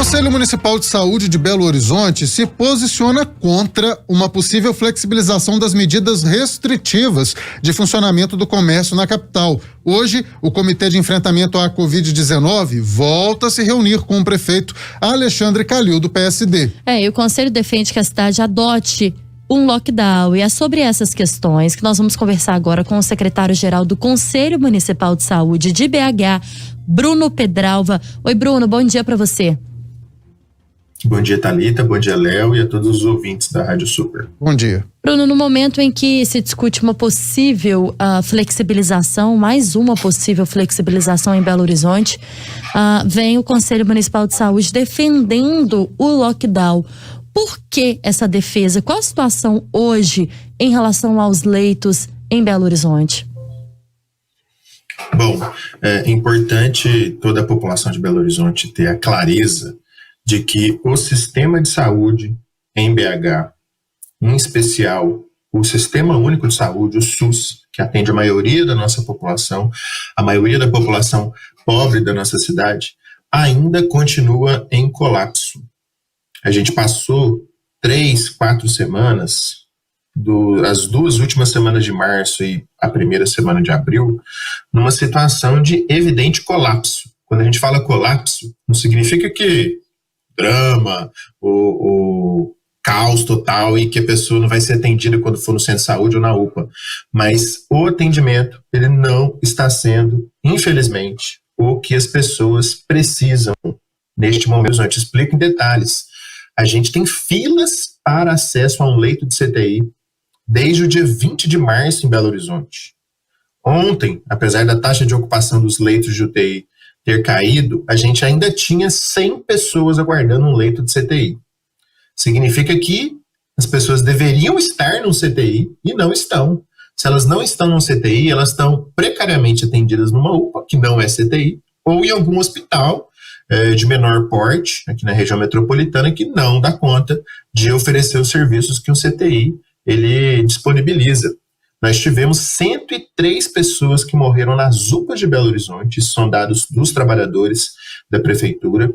Conselho Municipal de Saúde de Belo Horizonte se posiciona contra uma possível flexibilização das medidas restritivas de funcionamento do comércio na capital. Hoje, o Comitê de Enfrentamento à Covid-19 volta a se reunir com o prefeito Alexandre Calil, do PSD. E o Conselho defende que a cidade adote um lockdown, e é sobre essas questões que nós vamos conversar agora com o secretário-geral do Conselho Municipal de Saúde de BH, Bruno Pedralva. Oi, Bruno, bom dia para você. Bom dia, Thalita, bom dia, Léo, e a todos os ouvintes da Rádio Super. Bom dia. Bruno, no momento em que se discute uma possível flexibilização, mais uma possível flexibilização em Belo Horizonte, vem o Conselho Municipal de Saúde defendendo o lockdown. Por que essa defesa? Qual a situação hoje em relação aos leitos em Belo Horizonte? Bom, é importante toda a população de Belo Horizonte ter a clareza de que o sistema de saúde em BH, em especial o Sistema Único de Saúde, o SUS, que atende a maioria da nossa população, a maioria da população pobre da nossa cidade, ainda continua em colapso. A gente passou 3-4 semanas, as 2 últimas semanas de março e a primeira semana de abril, numa situação de evidente colapso. Quando a gente fala colapso, não significa que drama, o caos total e que a pessoa não vai ser atendida quando for no centro de saúde ou na UPA. Mas o atendimento, ele não está sendo, infelizmente, o que as pessoas precisam neste momento. Eu te explico em detalhes. A gente tem filas para acesso a um leito de CTI desde o dia 20 de março em Belo Horizonte. Ontem, apesar da taxa de ocupação dos leitos de UTI ter caído, a gente ainda tinha 100 pessoas aguardando um leito de CTI. Significa que as pessoas deveriam estar no CTI e não estão. Se elas não estão no CTI, elas estão precariamente atendidas numa UPA, que não é CTI, ou em algum hospital de menor porte, aqui na região metropolitana, que não dá conta de oferecer os serviços que o CTI ele disponibiliza. Nós tivemos 103 pessoas que morreram nas UPAs de Belo Horizonte, isso são dados dos trabalhadores da prefeitura,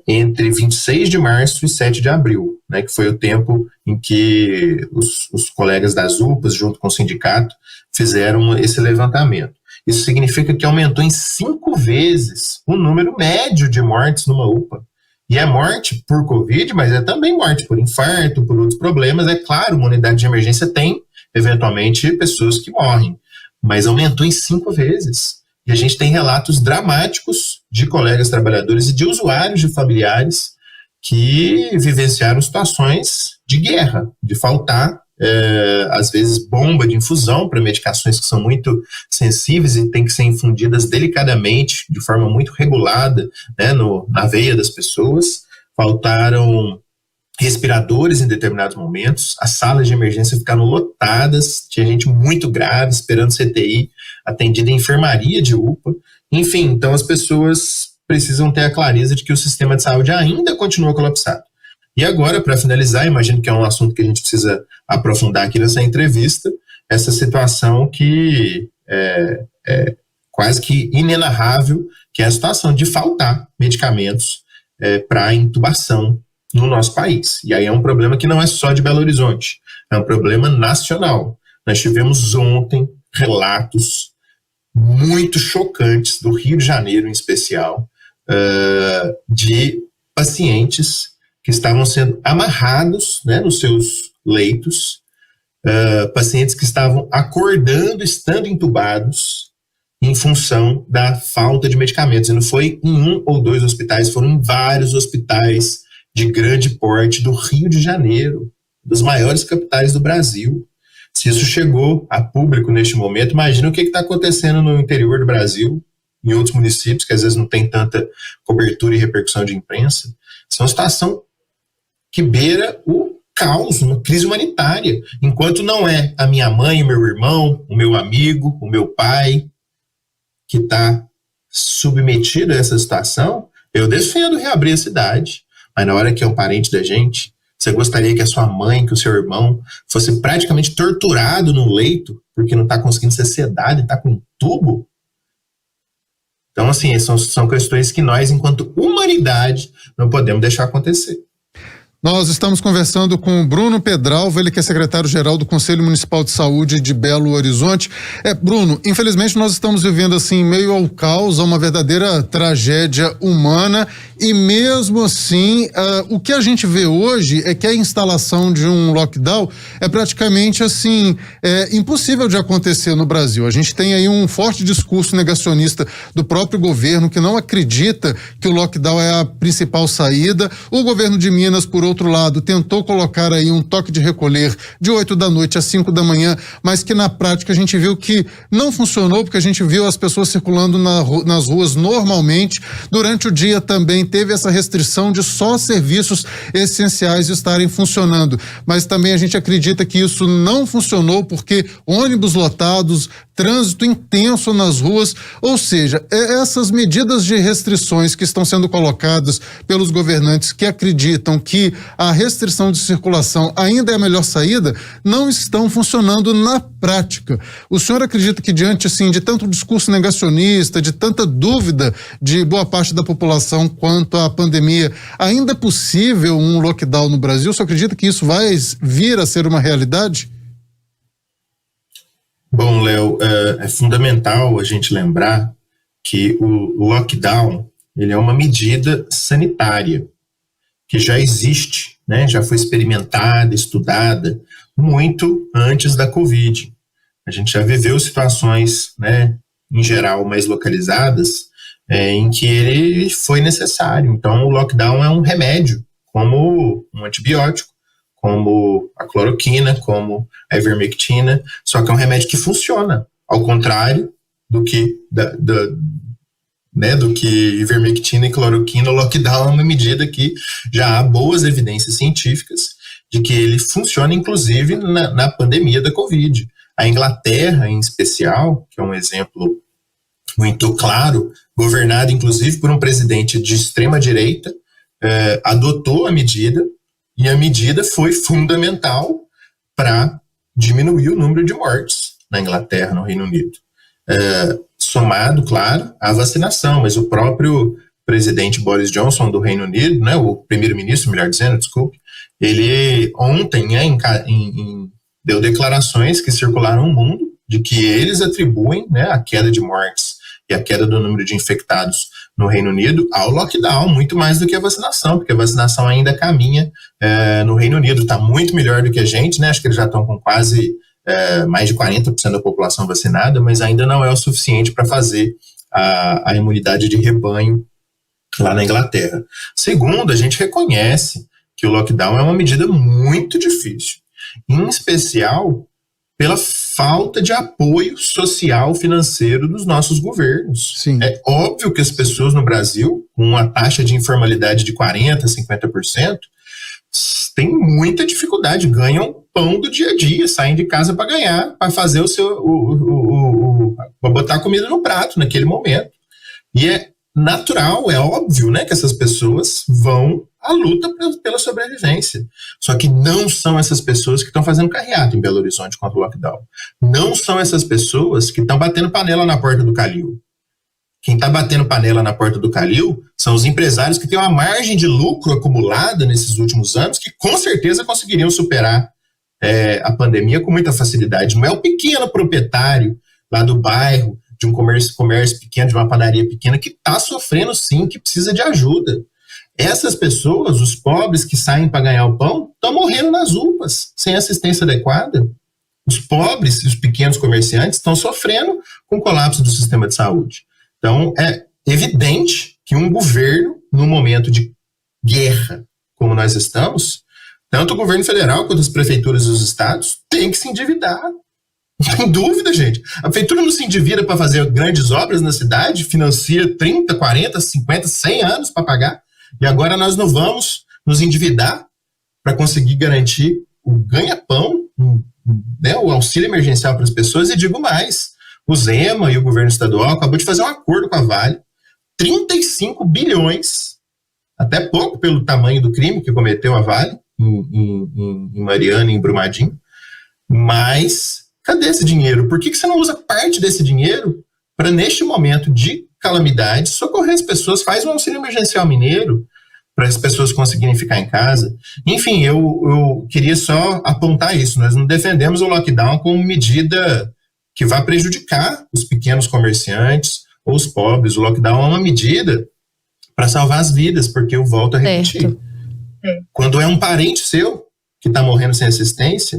entre 26 de março e 7 de abril, né, que foi o tempo em que os colegas das UPAs, junto com o sindicato, fizeram esse levantamento. Isso significa que aumentou em 5 vezes o número médio de mortes numa UPA. E é morte por Covid, mas é também morte por infarto, por outros problemas. É claro, uma unidade de emergência tem, eventualmente, pessoas que morrem, mas aumentou em 5 vezes. E a gente tem relatos dramáticos de colegas trabalhadores e de usuários de familiares que vivenciaram situações de guerra, de faltar, às vezes, bomba de infusão para medicações que são muito sensíveis e têm que ser infundidas delicadamente, de forma muito regulada, né, na veia das pessoas. Faltaram respiradores em determinados momentos, as salas de emergência ficaram lotadas, tinha gente muito grave esperando CTI, atendida em enfermaria de UPA. Enfim, então as pessoas precisam ter a clareza de que o sistema de saúde ainda continua colapsado. E agora, para finalizar, imagino que é um assunto que a gente precisa aprofundar aqui nessa entrevista, essa situação que é quase que inenarrável, que é a situação de faltar medicamentos para intubação no nosso país. E aí é um problema que não é só de Belo Horizonte, é um problema nacional. Nós tivemos ontem relatos muito chocantes do Rio de Janeiro, em especial, de pacientes que estavam sendo amarrados, né, nos seus leitos, pacientes que estavam acordando, estando entubados, em função da falta de medicamentos. E não foi em 1 ou 2 hospitais, foram em vários hospitais de grande porte do Rio de Janeiro, das maiores capitais do Brasil. Se isso chegou a público neste momento, imagina o que está acontecendo no interior do Brasil, em outros municípios, que às vezes não tem tanta cobertura e repercussão de imprensa. Isso é uma situação que beira o caos, uma crise humanitária. Enquanto não é a minha mãe, o meu irmão, o meu amigo, o meu pai, que está submetido a essa situação, eu defendo reabrir a cidade. Mas na hora que é um parente da gente, você gostaria que a sua mãe, que o seu irmão fosse praticamente torturado no leito porque não está conseguindo ser sedado e está com um tubo? Então, assim, são questões que nós, enquanto humanidade, não podemos deixar acontecer. Nós estamos conversando com o Bruno Pedralva, ele que é secretário-geral do Conselho Municipal de Saúde de Belo Horizonte. Bruno, infelizmente nós estamos vivendo assim, meio ao caos, a uma verdadeira tragédia humana, e mesmo assim, o que a gente vê hoje é que a instalação de um lockdown é praticamente assim, impossível de acontecer no Brasil. A gente tem aí um forte discurso negacionista do próprio governo, que não acredita que o lockdown é a principal saída. O governo de Minas, por outro lado, tentou colocar aí um toque de recolher de 8 da noite às 5 da manhã, mas que na prática a gente viu que não funcionou, porque a gente viu as pessoas circulando nas ruas normalmente. Durante o dia também teve essa restrição de só serviços essenciais estarem funcionando, mas também a gente acredita que isso não funcionou porque ônibus lotados, trânsito intenso nas ruas, ou seja, essas medidas de restrições que estão sendo colocadas pelos governantes que acreditam que a restrição de circulação ainda é a melhor saída, não estão funcionando na prática. O senhor acredita que diante assim de tanto discurso negacionista, de tanta dúvida de boa parte da população quanto à pandemia, ainda é possível um lockdown no Brasil? O senhor acredita que isso vai vir a ser uma realidade? Bom, Léo, é fundamental a gente lembrar que o lockdown, ele é uma medida sanitária que já existe, né? Já foi experimentada, estudada muito antes da Covid. A gente já viveu situações, né, em geral mais localizadas, em que ele foi necessário. Então, o lockdown é um remédio, como um antibiótico, como a cloroquina, como a ivermectina, só que é um remédio que funciona, ao contrário do que do que ivermectina e cloroquina. O lockdown é uma medida que já há boas evidências científicas de que ele funciona, inclusive, na pandemia da Covid. A Inglaterra, em especial, que é um exemplo muito claro, governada, inclusive, por um presidente de extrema-direita, adotou a medida, e a medida foi fundamental para diminuir o número de mortes na Inglaterra, no Reino Unido. Somado, claro, à vacinação, mas o próprio presidente Boris Johnson do Reino Unido, né, o primeiro-ministro, melhor dizendo, desculpe, ele ontem deu declarações que circularam no mundo de que eles atribuem, né, a queda de mortes e a queda do número de infectados no Reino Unido ao lockdown, muito mais do que a vacinação, porque a vacinação ainda caminha no Reino Unido, está muito melhor do que a gente, né? Acho que eles já estão com quase mais de 40% da população vacinada, mas ainda não é o suficiente para fazer a imunidade de rebanho lá na Inglaterra. Segundo, a gente reconhece que o lockdown é uma medida muito difícil, em especial pela falta de apoio social financeiro dos nossos governos. Sim. É óbvio que as pessoas no Brasil, com uma taxa de informalidade de 40%, 50%, têm muita dificuldade, ganham pão do dia a dia, saem de casa para ganhar, para fazer para botar comida no prato naquele momento. E é natural, é óbvio, né, que essas pessoas vão à luta pela sobrevivência. Só que não são essas pessoas que estão fazendo carreata em Belo Horizonte contra o lockdown. Não são essas pessoas que estão batendo panela na porta do Calil. Quem está batendo panela na porta do Calil são os empresários que têm uma margem de lucro acumulada nesses últimos anos, que com certeza conseguiriam superar a pandemia com muita facilidade. Não é o pequeno proprietário lá do bairro, de um comércio pequeno, de uma padaria pequena, que está sofrendo sim, que precisa de ajuda. Essas pessoas, os pobres que saem para ganhar o pão, estão morrendo nas UPAs, sem assistência adequada. Os pobres e os pequenos comerciantes estão sofrendo com o colapso do sistema de saúde. Então, é evidente que um governo, num momento de guerra como nós estamos, tanto o governo federal quanto as prefeituras dos estados tem que se endividar. Não tem dúvida, gente. A prefeitura não se endivida para fazer grandes obras na cidade, financia 30, 40, 50, 100 anos para pagar, e agora nós não vamos nos endividar para conseguir garantir o ganha-pão, né, o auxílio emergencial para as pessoas. E digo mais, o Zema e o governo estadual acabou de fazer um acordo com a Vale, 35 bilhões, até pouco pelo tamanho do crime que cometeu a Vale, em Mariana e em Brumadinho, mas cadê esse dinheiro? Por que você não usa parte desse dinheiro para, neste momento de calamidade, socorrer as pessoas? Faz um auxílio emergencial mineiro, para as pessoas conseguirem ficar em casa. Enfim, eu queria só apontar isso. Nós não defendemos o lockdown como medida que vai prejudicar os pequenos comerciantes ou os pobres. O lockdown é uma medida para salvar as vidas, porque eu volto a repetir. Certo. Quando é um parente seu que está morrendo sem assistência,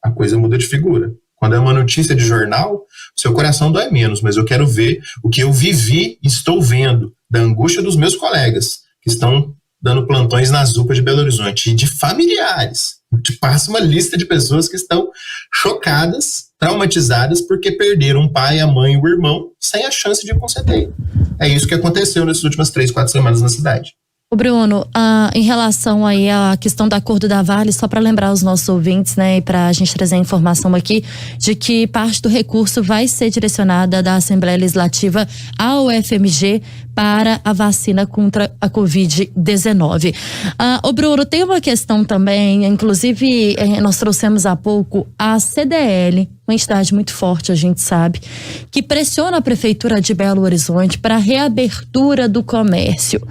a coisa muda de figura. Quando é uma notícia de jornal, seu coração dói menos, mas eu quero ver o que eu vivi e estou vendo da angústia dos meus colegas que estão dando plantões nas UPAs de Belo Horizonte e de familiares. Te passa uma lista de pessoas que estão chocadas, traumatizadas, porque perderam o pai, a mãe e o irmão sem a chance de ir com CTI. É isso que aconteceu nessas últimas 3-4 semanas na cidade. O Bruno, em relação aí à questão do acordo da Vale, só para lembrar os nossos ouvintes, né, e para a gente trazer a informação aqui, de que parte do recurso vai ser direcionada da Assembleia Legislativa ao FMG para a vacina contra a Covid-19. O Bruno, tem uma questão também, inclusive nós trouxemos há pouco a CDL, uma entidade muito forte, a gente sabe, que pressiona a Prefeitura de Belo Horizonte para a reabertura do comércio.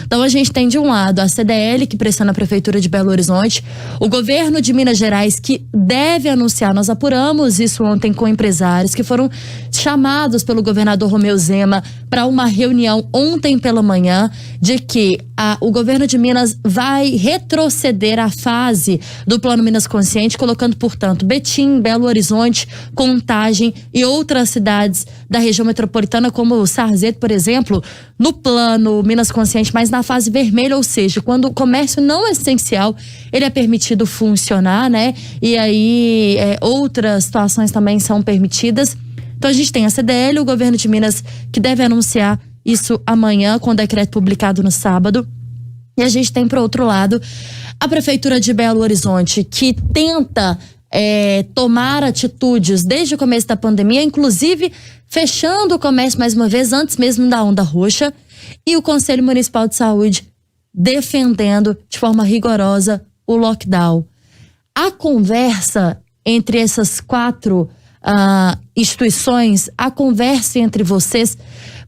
Então a gente tem de um lado a CDL, que pressiona a Prefeitura de Belo Horizonte, o governo de Minas Gerais, que deve anunciar, nós apuramos isso ontem com empresários que foram chamados pelo governador Romeu Zema para uma reunião ontem pela manhã, de que o governo de Minas vai retroceder a fase do Plano Minas Consciente, colocando, portanto, Betim, Belo Horizonte, Contagem e outras cidades da região metropolitana, como Sarzeto, por exemplo, no Plano Minas Consciente, mas na fase vermelha, ou seja, quando o comércio não é essencial, ele é permitido funcionar, né? E aí outras situações também são permitidas. Então a gente tem a CDL, o governo de Minas, que deve anunciar isso amanhã, com o decreto publicado no sábado. E a gente tem, por outro lado, a Prefeitura de Belo Horizonte, que tenta tomar atitudes desde o começo da pandemia, inclusive fechando o comércio mais uma vez, antes mesmo da onda roxa, e o Conselho Municipal de Saúde defendendo de forma rigorosa o lockdown. A conversa entre essas quatro instituições, a conversa entre vocês,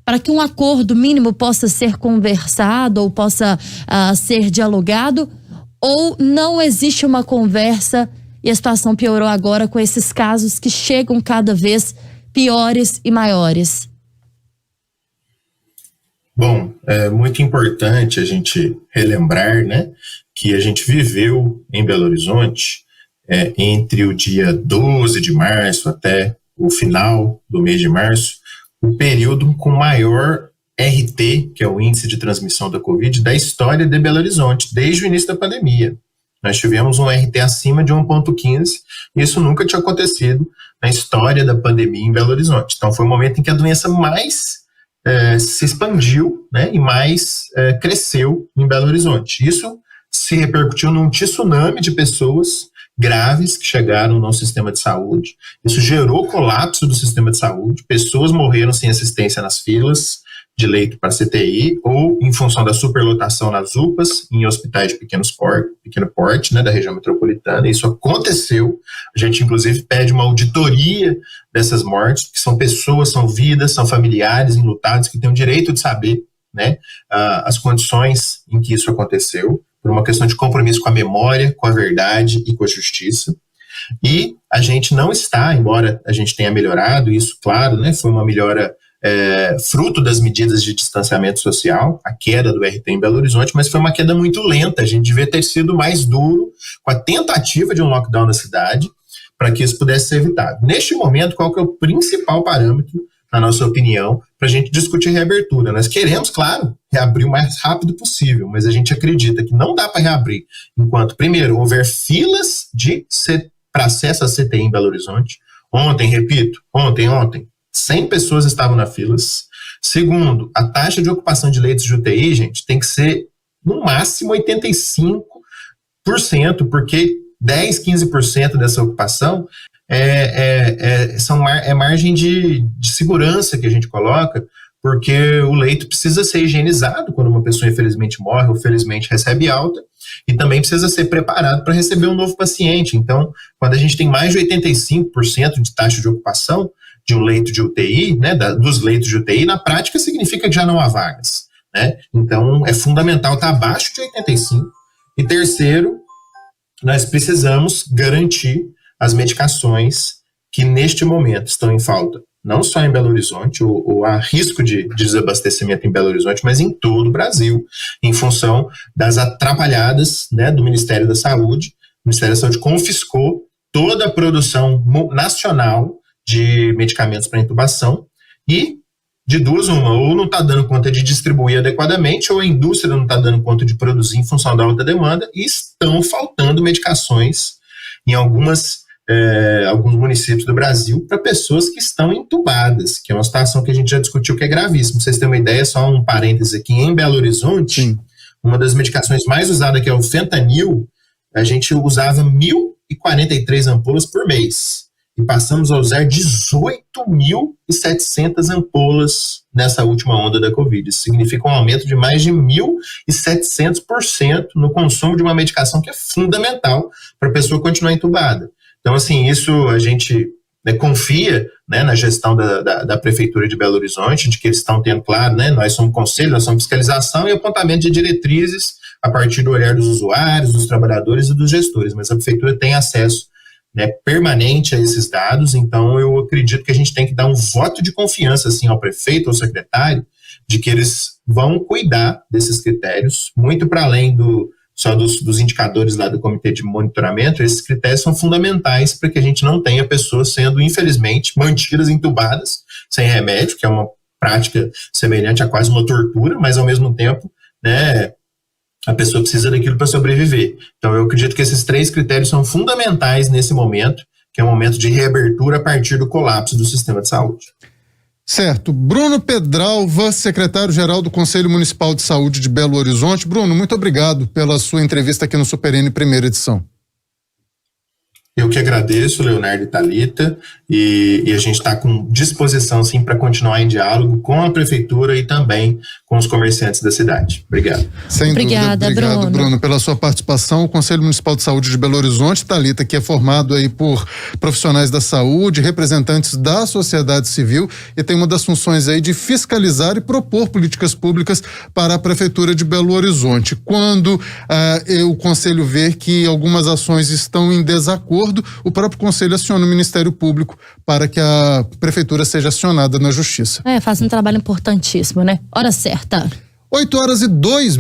para que um acordo mínimo possa ser conversado ou possa ser dialogado, ou não existe uma conversa e a situação piorou agora com esses casos que chegam cada vez piores e maiores? Bom, é muito importante a gente relembrar, né, que a gente viveu em Belo Horizonte entre o dia 12 de março até o final do mês de março, o período com maior RT, que é o índice de transmissão da Covid, da história de Belo Horizonte, desde o início da pandemia. Nós tivemos um RT acima de 1,15, e isso nunca tinha acontecido na história da pandemia em Belo Horizonte. Então foi um momento em que a doença mais se expandiu, né, e mais cresceu em Belo Horizonte. Isso se repercutiu num tsunami de pessoas graves que chegaram no sistema de saúde. Isso gerou colapso do sistema de saúde, pessoas morreram sem assistência nas filas de leito para CTI, ou em função da superlotação nas UPAs, em hospitais de pequeno porte, né, da região metropolitana. Isso aconteceu. A gente, inclusive, pede uma auditoria dessas mortes, que são pessoas, são vidas, são familiares enlutados, que têm o direito de saber, né, as condições em que isso aconteceu, por uma questão de compromisso com a memória, com a verdade e com a justiça. E a gente não está, embora a gente tenha melhorado, isso, claro, né, foi uma melhora fruto das medidas de distanciamento social, a queda do RT em Belo Horizonte, mas foi uma queda muito lenta. A gente devia ter sido mais duro com a tentativa de um lockdown na cidade para que isso pudesse ser evitado. Neste momento, qual que é o principal parâmetro, na nossa opinião, para a gente discutir reabertura? Nós queremos, claro, reabrir o mais rápido possível, mas a gente acredita que não dá para reabrir enquanto, primeiro, houver filas para acesso a CTI em Belo Horizonte. Ontem, 100 pessoas estavam na filas. Segundo, a taxa de ocupação de leitos de UTI, gente, tem que ser no máximo 85%, porque 10%, 15% dessa ocupação é margem de segurança que a gente coloca, porque o leito precisa ser higienizado quando uma pessoa infelizmente morre ou felizmente recebe alta, e também precisa ser preparado para receber um novo paciente. Então, quando a gente tem mais de 85% de taxa de ocupação de um leito de UTI, né, dos leitos de UTI, na prática significa que já não há vagas. né? Então, é fundamental estar abaixo de 85. E terceiro, nós precisamos garantir as medicações que neste momento estão em falta, não só em Belo Horizonte, ou há risco de desabastecimento em Belo Horizonte, mas em todo o Brasil, em função das atrapalhadas, né, do Ministério da Saúde. O Ministério da Saúde confiscou toda a produção nacional de medicamentos para intubação e, de duas uma, ou não está dando conta de distribuir adequadamente, ou a indústria não está dando conta de produzir em função da alta demanda, e estão faltando medicações em alguns municípios do Brasil para pessoas que estão entubadas, que é uma situação que a gente já discutiu que é gravíssima. Pra vocês terem uma ideia, só um parêntese aqui, em Belo Horizonte, sim, uma das medicações mais usadas, que é o fentanil, a gente usava 1.043 ampolas por mês. E passamos a usar 18.700 ampolas nessa última onda da Covid. Isso significa um aumento de mais de 1.700% no consumo de uma medicação que é fundamental para a pessoa continuar entubada. Então, assim, isso a gente confia, né, na gestão da Prefeitura de Belo Horizonte, de que eles estão tendo, claro, né, nós somos conselho, nós somos fiscalização e apontamento de diretrizes a partir do olhar dos usuários, dos trabalhadores e dos gestores, mas a Prefeitura tem acesso, né, permanente a esses dados. Então eu acredito que a gente tem que dar um voto de confiança assim, ao prefeito, ao secretário, de que eles vão cuidar desses critérios, muito para além só dos indicadores lá do Comitê de Monitoramento. Esses critérios são fundamentais para que a gente não tenha pessoas sendo, infelizmente, mantidas entubadas, sem remédio, que é uma prática semelhante a quase uma tortura, mas ao mesmo tempo, né, a pessoa precisa daquilo para sobreviver. Então eu acredito que esses 3 critérios são fundamentais nesse momento, que é um momento de reabertura a partir do colapso do sistema de saúde. Certo. Bruno Pedralva, secretário-geral do Conselho Municipal de Saúde de Belo Horizonte. Bruno, muito obrigado pela sua entrevista aqui no Super N primeira edição. Eu que agradeço, Leonardo e Thalita, e a gente está com disposição, sim, para continuar em diálogo com a Prefeitura e também com os comerciantes da cidade. Obrigado. Obrigada, dúvida. Obrigado, Bruno, pela sua participação. O Conselho Municipal de Saúde de Belo Horizonte, Thalita, que é formado aí por profissionais da saúde, representantes da sociedade civil, e tem uma das funções aí de fiscalizar e propor políticas públicas para a Prefeitura de Belo Horizonte. Quando o Conselho vê que algumas ações estão em desacordo, o próprio Conselho aciona o Ministério Público para que a Prefeitura seja acionada na Justiça. Faz um trabalho importantíssimo, né? Hora certa. 8h02.